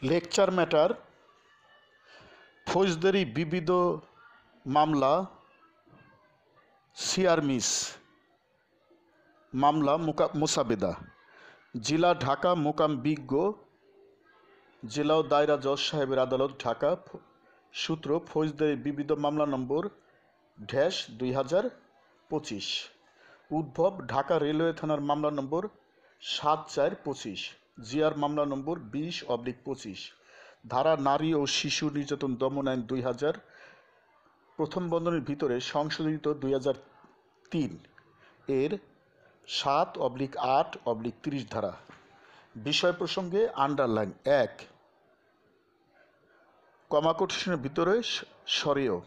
Lecture matter ফৌজদারি বিবিধ মামলা সিআরমিস মামলা মোসাবেদা জেলা ঢাকা মোকাম বিজ্ঞ জেলা ও দায়রা জজ সাহেবের আদালত ঢাকা সূত্র ফৌজদারি বিবিধ মামলা নম্বর /2025 উদ্ভব ঢাকা রেলওয়ে থানার মামলা নম্বর 7425 জিআর মামলা নম্বর 20/25 ধারা নারী ও শিশু নির্যাতন দমন আইন 2000 প্রথম বন্ধনীর ভিতরে সংশোধিত 2003 এর 7/8/30 ধারা। বিষয় প্রসঙ্গে আন্ডারলাইন 1 কমাকোটেশনের ভিতরে সরেয়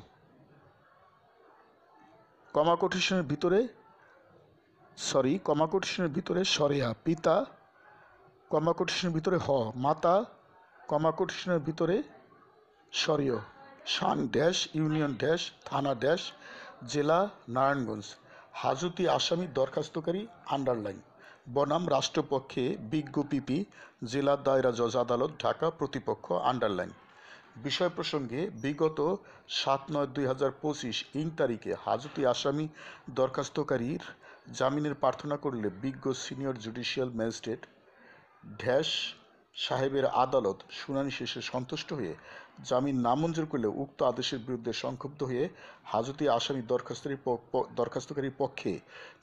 কমাকোটেশনের ভিতরে সরেয়া পিতা কমাকোটেশনের ভিতরে হ মাতা কমাকোটেশনের ভিতরে সরেয় শান ইউনিয়ন থানা জেলা নারায়ণগঞ্জ হাজতি আসামি দরখাস্তকারী আন্ডারলাইন বনাম রাষ্ট্রপক্ষে বিজ্ঞ পিপি জেলা দায়রা জজ আদালত ঢাকা প্রতিপক্ষ আন্ডারলাইন। বিষয় প্রসঙ্গে বিগত 7/9/2025 তারিখে হাজতি আসামি দরখাস্তকারীর জামিনের প্রার্থনা করলে বিজ্ঞ সিনিয়র জুডিশিয়াল ম্যাজিস্ট্রেট সাহেবের আদালত শুনানি শেষে সন্তুষ্ট হয়ে জামিন নামঞ্জুর করলে উক্ত আদেশের বিরুদ্ধে সংক্ষুব্ধ হয়ে হাজতি আসামি দরখাস্তকারীর পক্ষে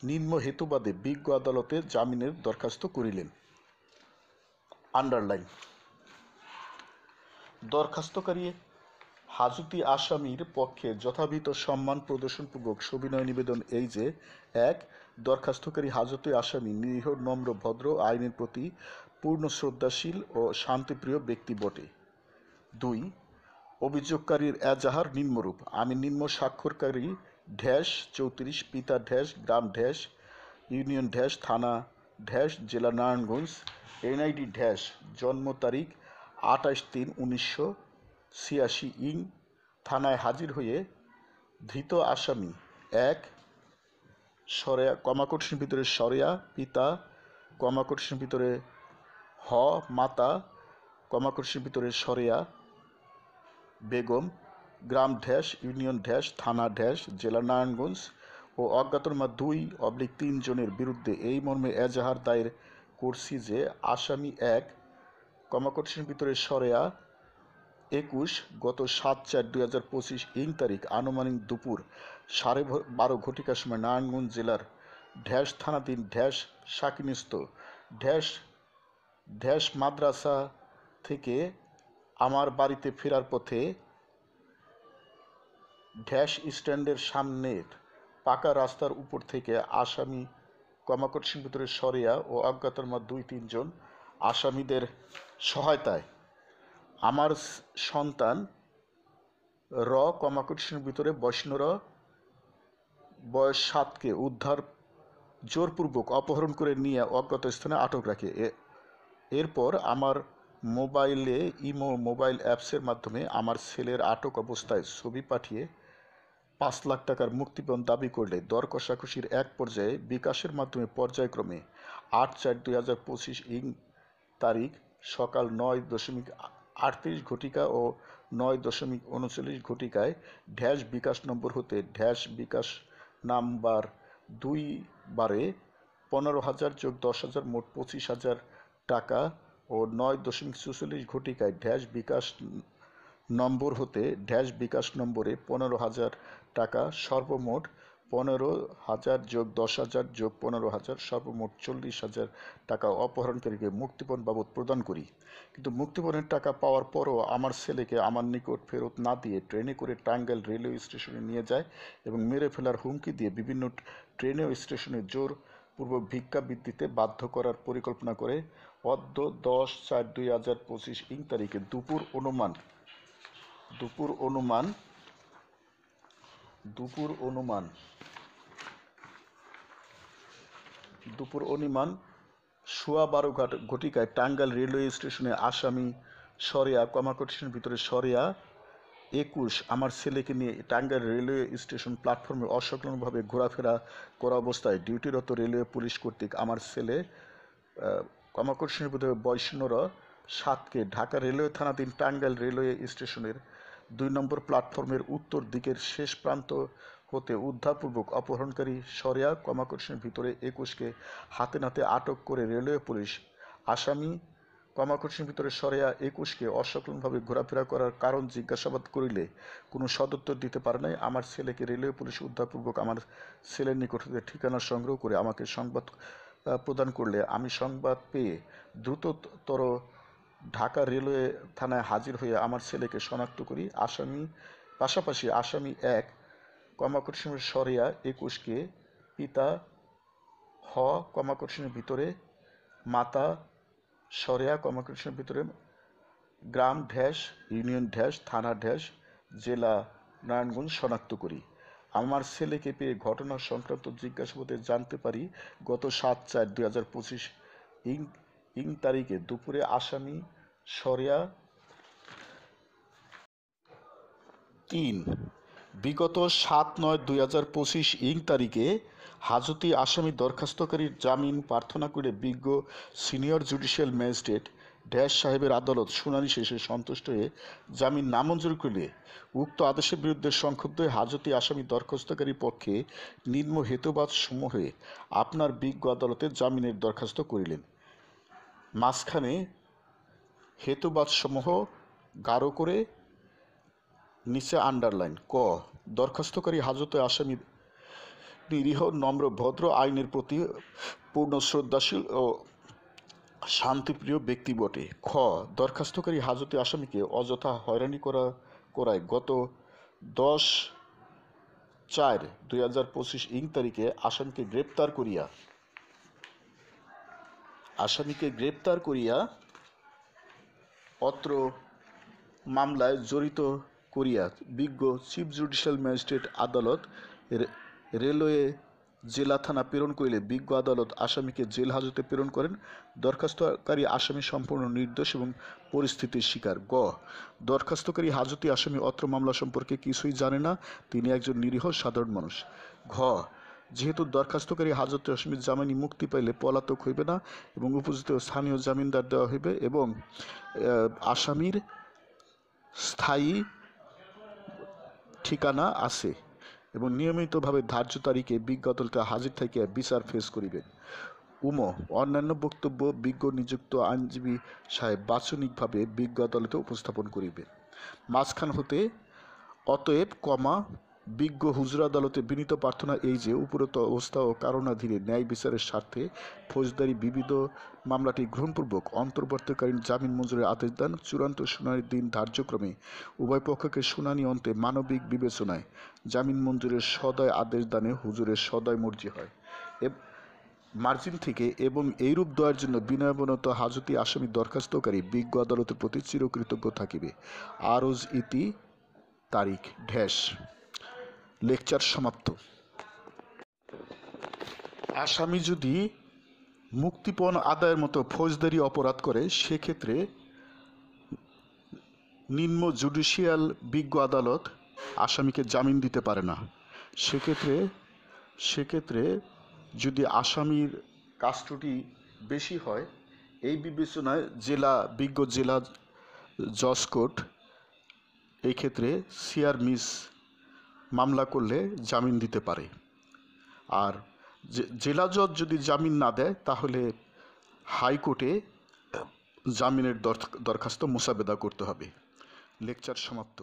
নিম্ন হেতুবাদে বিজ্ঞ আদালতে জামিনের দরখাস্ত করিলেন। আন্ডারলাইন দরখাস্তকারী হাজতি আসামির পক্ষে যথাবিহিত সম্মান প্রদর্শনপূর্বক সবিনয় নিবেদন এই যে 1 দরখাস্তকারী হাজতি আসামি নিরীহ নম্র ভদ্র আইনের প্রতি পূর্ণ শ্রদ্ধাশীল ও শান্তিপ্রিয় ব্যক্তি বটে। 2 অভিযোগকারীর এজাহার নিম্নরূপ আমি নিম্ন স্বাক্ষরকারী 34 পিতা গ্রাম ইউনিয়ন থানা জেলা নারায়ণগঞ্জ এনআইডি জন্ম তারিখ 28/3/1986 থানায় হাজির হয়ে ধৃত আসামি 1 সরেয়া কমাকোটেশনের ভিতরে সরেয়া পিতা কমাকোটেশনের ভিতরে হ মাতা কমাকোটেশনের ভিতরে সরেয়া বেগম গ্রাম ইউনিয়ন থানা জেলা নারায়ণগঞ্জ ও অজ্ঞাতনামা 2/3 জনের বিরুদ্ধে এই মর্মে এজাহার দায়ের করছি যে আসামি 1 কমাকোটেশনের ভিতরে সরেয়া 21 গত 7/4/2025 তারিখ আনুমানিক দুপুর 12:30 ঘটিকার সময় নারায়ণগঞ্জ জেলার থানাধীন শাকিনস্থ মাদ্রাসা থেকে আমার বাড়িতে ফেরার পথে স্ট্যান্ডের সামনের পাকা রাস্তার উপর থেকে আসামি কমাকোটেশনের ভিতরে সরেয়া ও অজ্ঞাতনামা 2-3 জন আসামিদের সহায়তায় আমার সন্তান কমাকোটেশনের ভিতরে বয়স 7কে উদ্ধার জোরপূর্বক অপহরণ করে নিয়ে অজ্ঞাত স্থানে আটক রাখে। এরপর আমার মোবাইল অ্যাপসের মাধ্যমে আমার ছেলের আটক অবস্থায় ছবি পাঠিয়ে 5 লাখ টাকার মুক্তিপণ দাবি করলে দর কষাকষির এক পর্যায়ে বিকাশের মাধ্যমে পর্যায়ক্রমে 8/4/2025 তারিখ সকাল 9:38 ঘটিকা ও 9:39 ঘটিকায় বিকাশ নম্বর হতে বিকাশ নাম্বার 2 বারে 15,000 + 10,000 মোট 25,000 টাকা ও 9:44 ঘটিকায় বিকাশ নম্বর হতে বিকাশ নম্বরে 15,000 টাকা সর্বমোট 15,000 + 10,000 + 15,000 সর্বমোট 40,000 টাকা অপহরণকারীকে মুক্তিপণ বাবদ প্রদান করি। কিন্তু মুক্তিপণের টাকা পাওয়ার পরও আমার ছেলেকে আমার নিকট ফেরত না দিয়ে ট্রেনে করে টাঙ্গাইল রেলওয়ে স্টেশনে নিয়ে যায় এবং মেরে ফেলার হুমকি দিয়ে বিভিন্ন ট্রেনে ও স্টেশনে জোরপূর্বক ভিক্ষাবৃত্তিতে বাধ্য করার পরিকল্পনা করে অদ্য 10/4/2025 তারিখে দুপুর অনুমান 12:15 ঘটিকায় টাঙ্গাইল রেলওয়ে স্টেশনে আসামি সরেয়া কমাকোটেশনের ভিতরে সরেয়া 21 আমার ছেলেকে নিয়ে টাঙ্গাইল রেলওয়ে স্টেশন প্ল্যাটফর্মে অসংলগ্নভাবে ঘোরাফেরা করা অবস্থায় ডিউটিরত রেলওয়ে পুলিশ কর্তৃক আমার ছেলে কমাকোটেশনের ভিতরে বৈষ্ণরা 7কে ঢাকা রেলওয়ে থানাধীন টাঙ্গাইল রেলওয়ে স্টেশনের 2 নম্বর প্ল্যাটফর্মের উত্তর দিকের শেষ প্রান্ত হতে উদ্ধারপূর্বক অপহরণকারী সরেয়া কমাকর্ষণের ভিতরে 21কে হাতে নাতে আটক করে রেলওয়ে পুলিশ আসামি কমাকর্ষণের ভিতরে সরেয়া 21কে অসংলগ্নভাবে ঘোরাফেরা করার কারণ জিজ্ঞাসাবাদ করিলে কোনো সদুত্তর দিতে পারে নাই। আমার ছেলেকে রেলওয়ে পুলিশ উদ্ধারপূর্বক আমার ছেলের নিকট হতে ঠিকানা সংগ্রহ করে আমাকে সংবাদ প্রদান করলে আমি সংবাদ পেয়ে দ্রুততর ঢাকা রেলওয়ে থানায় হাজির হয়ে আমার ছেলেকে শনাক্ত করি। পাশাপাশি আসামি 1 কমাকর্ষণের সরেয়া 21কে পিতা হ কমাকর্ষণের ভিতরে, মাতা সরেয়া কমাকর্ষণের ভিতরে, গ্রাম ঢ্যাস, ইউনিয়ন ঢ্যাস, থানা ঢ্যাস, জেলা নারায়ণগঞ্জ শনাক্ত করি। আমার ছেলেকে পেয়ে ঘটনা সংক্রান্ত জিজ্ঞাসাবাদে জানতে পারি গত 7/4/2025 ইং তারিখে দুপুরে আসামি সরেয়া 3 বিগত 7/9/2025 ইং তারিখে হাজতি আসামি দরখাস্তকারীর জামিন প্রার্থনা করে বিজ্ঞ সিনিয়র জুডিশিয়াল ম্যাজিস্ট্রেট ড্যাশ সাহেবের আদালত শুনানি শেষে সন্তুষ্ট হয়ে জামিন নামঞ্জুর করলে উক্ত আদেশের বিরুদ্ধে সংক্ষুব্ধ হয়ে হাজতি আসামি দরখাস্তকারীর পক্ষে নিম্ন হেতুবাদ সমূহে আপনার বিজ্ঞ আদালতে জামিনের দরখাস্ত করিলেন। মাঝখানে হেতুবাদ সমূহ গাঢ় করে নিচে আন্ডারলাইন। ক দরখাস্তকারী হাজতে আসামি নিরীহ, নম্র, ভদ্র, আইনের প্রতি পূর্ণ শ্রদ্ধাশীল ও শান্তিপ্রিয় ব্যক্তি বটে। খ দরখাস্তকারী হাজতে আসামিকে অযথা হয়রানি করায় গত 10/4/2025 ইং তারিখে আসামিকে গ্রেপ্তার করিয়া অত্র মামলায় জড়িত করিয়া বিজ্ঞ চিফ জুডিশিয়াল ম্যাজিস্ট্রেট আদালত রেলওয়ে জেলা থানা প্রেরণ করিলে বিজ্ঞ আদালত আসামিকে জেল হাজতে প্রেরণ করেন। দরখাস্তকারী আসামি সম্পূর্ণ নির্দোষ এবং পরিস্থিতির শিকার। গ দরখাস্তকারী হাজতি আসামি অত্র মামলা সম্পর্কে কিছুই জানে না, তিনি একজন নিরীহ সাধারণ মানুষ। ঘ যেহেতু দরখাস্তকারী হাজতে আসামি জামিনে মুক্তি পাইলে পলাতক হইবে না এবং উপযুক্ত স্থানীয় জামিনদার দেওয়া হইবে এবং আসামির স্থায়ী ঠিকানা আছে এবং নিয়মিতভাবে ধার্য তারিখে বিজ্ঞ আদালতে হাজির থাকিয়া বিচার ফেস করিবেন। অন্যান্য বক্তব্য বিজ্ঞ নিযুক্ত আইনজীবী সাহেব বাচনিকভাবে বিজ্ঞ আদালতে উপস্থাপন করিবেন। মাঝখান হতে অতএব বিজ্ঞ হুজুর আদালতে বিনীত প্রার্থনা এই যে উপরোক্ত অবস্থা ও কারণাধীনে ন্যায় বিচারের স্বার্থে ফৌজদারি বিবিধ মামলাটি গ্রহণপূর্বক অন্তর্বর্তীকালীন জামিন মঞ্জুরের আদেশ দেন। চূড়ান্ত শুনানির দিন ধার্যক্রমে উভয় পক্ষকে শুনানি অন্তে মানবিক বিবেচনায় জামিন মঞ্জুরের সদয় আদেশ দানে হুজুরের সদয় মর্জি হয় মার্জিন থেকে এবং এইরূপ দয়ার জন্য বিনয়াবনত হাজতি আসামি দরখাস্তকারী বিজ্ঞ আদালতের প্রতি চিরকৃতজ্ঞ থাকিবে। আরজ ইতি তারিখ ঢ্যাশ। লেকচার সমাপ্ত। আসামি যদি মুক্তিপণ আদায়ের মতো ফৌজদারি অপরাধ করে সেক্ষেত্রে নিম্ন জুডিশিয়াল বিজ্ঞ আদালত আসামিকে জামিন দিতে পারে না। সেক্ষেত্রে যদি আসামির কাস্টডি বেশি হয় এই বিবেচনায় বিজ্ঞ জেলা জজ কোর্ট এই ক্ষেত্রে সিআর মিস মামলা করলে জামিন দিতে পারে। আর জেলা জজ যদি জামিন না দেয় তাহলে হাইকোর্টে জামিনের দরখাস্ত মোসাবেদা করতে হবে। লেকচার সমাপ্ত।